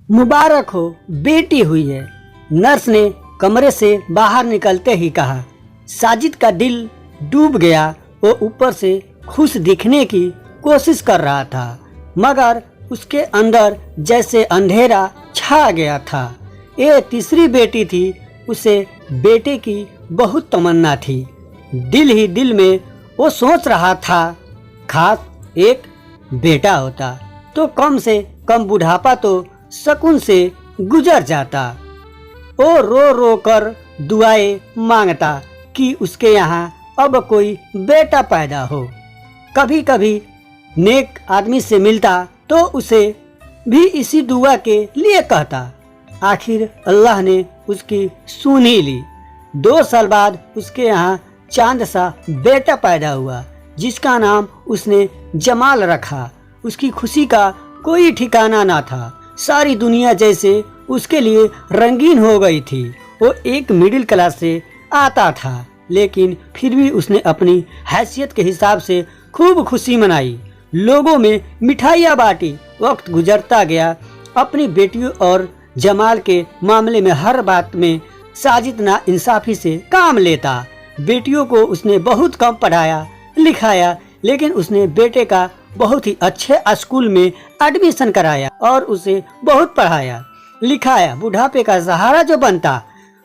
मुबारक हो, बेटी हुई है। नर्स ने कमरे से बाहर निकलते ही कहा। साजिद का दिल डूब गया। वो ऊपर से खुश दिखने की कोशिश कर रहा था, मगर उसके अंदर जैसे अंधेरा छा गया था। ये तीसरी बेटी थी। उसे बेटे की बहुत तमन्ना थी। दिल ही दिल में वो सोच रहा था, खास एक बेटा होता तो कम से कम बुढ़ापा तो सुकून से गुजर जाता। वो रो रो कर दुआएं मांगता कि उसके यहाँ अब कोई बेटा पैदा हो। कभी कभी नेक आदमी से मिलता तो उसे भी इसी दुआ के लिए कहता। आखिर अल्लाह ने उसकी सुन ही ली। 2 साल बाद उसके यहाँ चांद सा बेटा पैदा हुआ, जिसका नाम उसने जमाल रखा। उसकी खुशी का कोई ठिकाना ना था। सारी दुनिया जैसे उसके लिए रंगीन हो गई थी। वो एक मिडिल क्लास से आता था, लेकिन फिर भी उसने अपनी हैसियत के हिसाब से खूब खुशी मनाई। लोगों में मिठाइयाँ बांटी। वक्त गुजरता गया। अपनी बेटियों और जमाल के मामले में हर बात में साजिद ना इंसाफी से काम लेता। बेटियों को उसने बहुत कम पढ़ाया लिखाया, लेकिन उसने बेटे का बहुत ही अच्छे स्कूल में एडमिशन कराया और उसे बहुत पढ़ाया लिखाया। बुढ़ापे का सहारा जो बनता,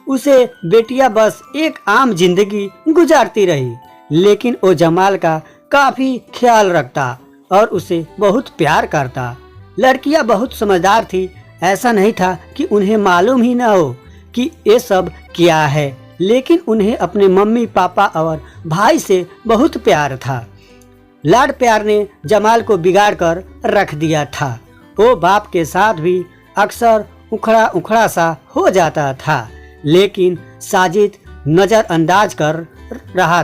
उसे बेटियां बस एक आम जिंदगी गुजारती रही, लेकिन वो जमाल का काफी ख्याल रखता और उसे बहुत प्यार करता। लड़कियां बहुत समझदार थी। ऐसा नहीं था कि उन्हें मालूम ही ना हो कि ये सब क्या है, लेकिन उन्हें अपने मम्मी पापा और भाई से बहुत प्यार था। लाड प्यार ने जमाल को बिगाड़ कर रख दिया था। वो बाप के साथ भी अक्सर उखड़ा उखड़ा सा हो जाता था, लेकिन साजिद नज़रअंदाज कर रहा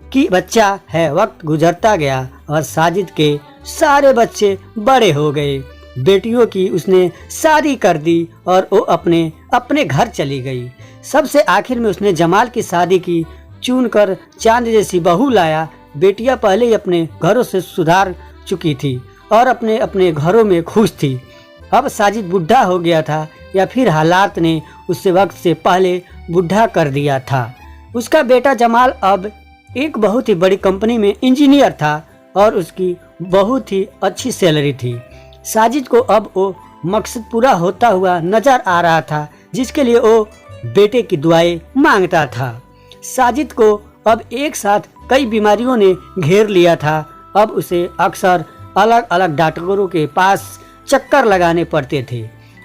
कि बच्चा है। वक्त गुजरता गया और साजिद के सारे बच्चे बड़े हो गए। बेटियों की उसने शादी कर दी और वो अपने अपने घर चली गई। सबसे आखिर में उसने जमाल की शादी की। चुन कर चांद जैसी बहू लाया। बेटियां पहले ही अपने घरों से सुधार चुकी थी और अपने अपने घरों में खुश थी। अब साजिद बुढ़ा हो गया था, या फिर हालात ने उसे वक्त से पहले बुढ़ा कर दिया था। उसका बेटा जमाल अब एक बहुत ही बड़ी कंपनी में इंजीनियर था और उसकी बहुत ही अच्छी सैलरी थी। साजिद को अब वो मकसद पूरा होता हुआ नजर आ रहा था, जिसके लिए वो बेटे की दुआएं मांगता था। साजिद को अब एक साथ कई बीमारियों ने घेर लिया था। अब उसे अक्सर अलग अलग डॉक्टरों के पास चक्कर लगाने पड़ते थे,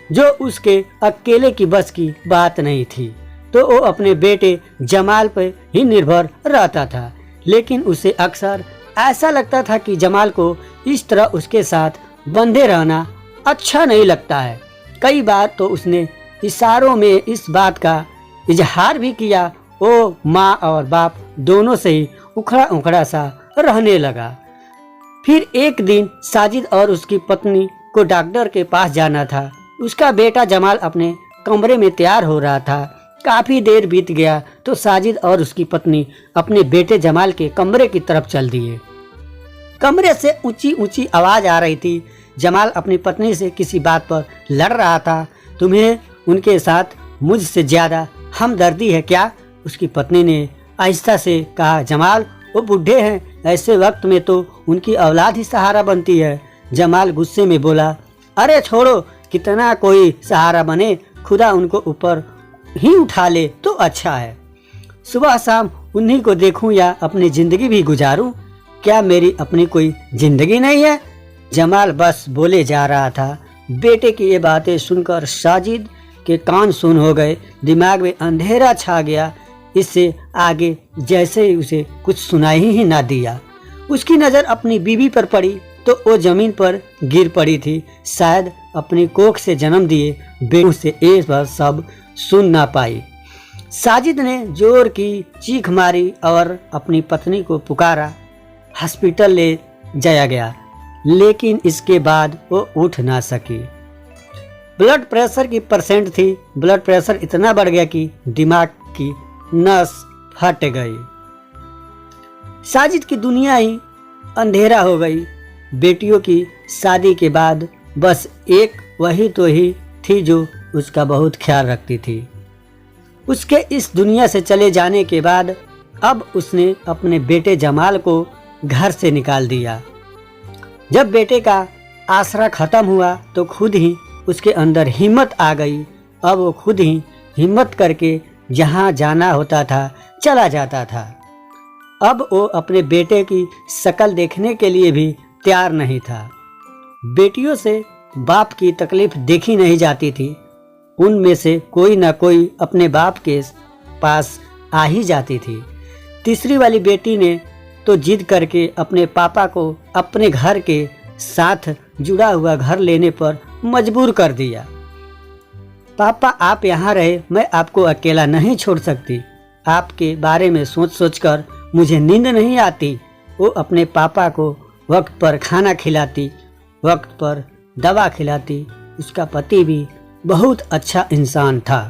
जो उसके अकेले की बस की बात नहीं थी। तो वो अपने बेटे जमाल पर ही निर्भर रहता था, लेकिन उसे अक्सर ऐसा लगता था कि जमाल को इस तरह उसके साथ बंधे रहना अच्छा नहीं लगता है। कई बार तो उसने इशारों में इस बात का इजहार भी किया। वो माँ और बाप दोनों से ही उखड़ा उखड़ा सा रहने लगा। फिर एक दिन साजिद और उसकी पत्नी को डॉक्टर के पास जाना था। उसका बेटा जमाल अपने कमरे में तैयार हो रहा था। काफी देर बीत गया तो साजिद और उसकी पत्नी अपने बेटे जमाल के कमरे की तरफ चल दिए। कमरे से ऊंची ऊंची आवाज आ रही थी। जमाल अपनी पत्नी से किसी बात पर लड़ रहा था। तुम्हें उनके साथ मुझसे ज्यादा हमदर्दी है क्या? उसकी पत्नी ने आहिस्ता से कहा। जमाल, वो बूढ़े हैं, ऐसे वक्त में तो उनकी औलाद ही सहारा बनती है। जमाल गुस्से में बोला, अरे छोड़ो, कितना कोई सहारा बने, खुदा उनको ऊपर ही उठा ले तो अच्छा है। सुबह शाम उन्हीं को देखूं या अपनी जिंदगी भी गुजारूं, क्या मेरी अपनी कोई जिंदगी नहीं है? जमाल बस बोले जा रहा था। बेटे की ये बातें सुनकर साजिद के कान सुन हो गए। दिमाग में अंधेरा छा गया। इससे आगे जैसे ही उसे कुछ सुनाई ही ना दिया। उसकी नज़र अपनी बीवी पर पड़ी तो वो जमीन पर गिर पड़ी थी। शायद अपनी कोख से जन्म दिए बेटों से एक बार सब सुन ना पाई। साजिद ने जोर की चीख मारी और अपनी पत्नी को पुकारा। हॉस्पिटल ले जाया गया, लेकिन इसके बाद वो उठ ना सकी। ब्लड प्रेशर की परसेंट थी। ब्लड प्रेशर इतना बढ़ गया कि दिमाग की नस फट गई। साजिद की दुनिया ही अंधेरा हो गई। बेटियों की शादी के बाद बस एक वही तो ही थी जो उसका बहुत ख्याल रखती थी। उसके इस दुनिया से चले जाने के बाद अब उसने अपने बेटे जमाल को घर से निकाल दिया। जब बेटे का आसरा खत्म हुआ तो खुद ही उसके अंदर हिम्मत आ गई। अब वो खुद ही हिम्मत करके जहाँ जाना होता था चला जाता था। अब वो अपने बेटे की शक्ल देखने के लिए भी तैयार नहीं था। बेटियों से बाप की तकलीफ देखी नहीं जाती थी। उनमें से कोई ना कोई अपने बाप के पास आ ही जाती थी। तीसरी वाली बेटी ने तो जिद करके अपने पापा को अपने घर के साथ जुड़ा हुआ घर लेने पर मजबूर कर दिया। पापा आप यहाँ रहे, मैं आपको अकेला नहीं छोड़ सकती। आपके बारे में सोच सोचकर मुझे नींद नहीं आती। वो अपने पापा को वक्त पर खाना खिलाती, वक्त पर दवा खिलाती। उसका पति भी बहुत अच्छा इंसान था।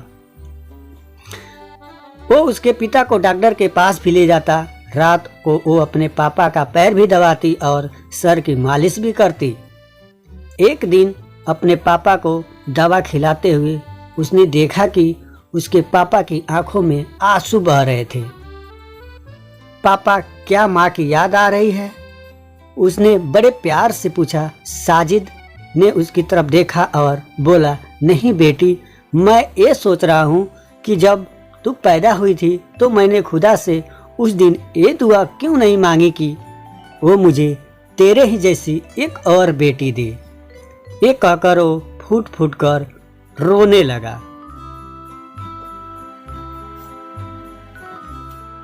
वो उसके पिता को डॉक्टर के पास भी ले जाता। रात को वो अपने पापा का पैर भी दबाती और सर की मालिश भी करती। एक दिन अपने पापा को दवा खिलाते हुए उसने देखा कि उसके पापा की आंखों में आंसू बह रहे थे। पापा, क्या माँ की याद आ रही है? उसने बड़े प्यार से पूछा। साजिद ने उसकी तरफ देखा और बोला, नहीं बेटी, मैं ये सोच रहा हूँ कि जब तू पैदा हुई थी तो मैंने खुदा से उस दिन ये दुआ क्यों नहीं मांगी कि वो मुझे तेरे ही जैसी एक और बेटी दे। ये कहकर वो फूट फूट कर रोने लगा।